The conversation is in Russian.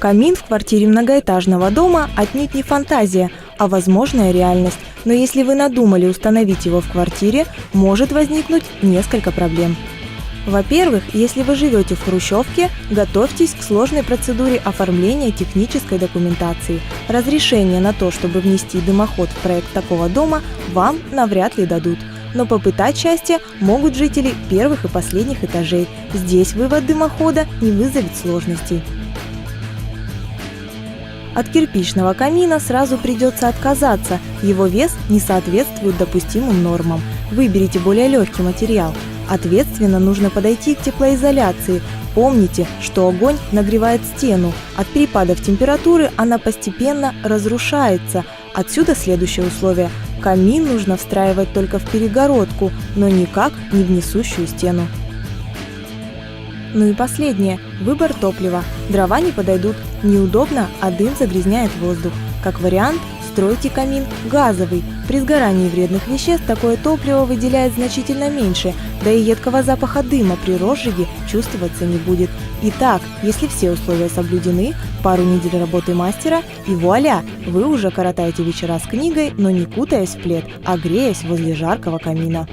Камин в квартире многоэтажного дома отнюдь не фантазия, а возможная реальность. Но если вы надумали установить его в квартире, может возникнуть несколько проблем. Во-первых, если вы живете в хрущевке, готовьтесь к сложной процедуре оформления технической документации. Разрешение на то, чтобы внести дымоход в проект такого дома, вам навряд ли дадут. Но попытать счастье могут жители первых и последних этажей. Здесь вывод дымохода не вызовет сложностей. От кирпичного камина сразу придется отказаться, его вес не соответствует допустимым нормам. Выберите более легкий материал. Ответственно нужно подойти к теплоизоляции. Помните, что огонь нагревает стену. От перепадов температуры она постепенно разрушается. Отсюда следующее условие. Камин нужно встраивать только в перегородку, но никак не в несущую стену. Ну и последнее. Выбор топлива. Дрова не подойдут. Неудобно, а дым загрязняет воздух. Как вариант, стройте камин газовый. При сгорании вредных веществ такое топливо выделяет значительно меньше, да и едкого запаха дыма при розжиге чувствоваться не будет. Итак, если все условия соблюдены, пару недель работы мастера и вуаля! Вы уже коротаете вечера с книгой, но не кутаясь в плед, а греясь возле жаркого камина.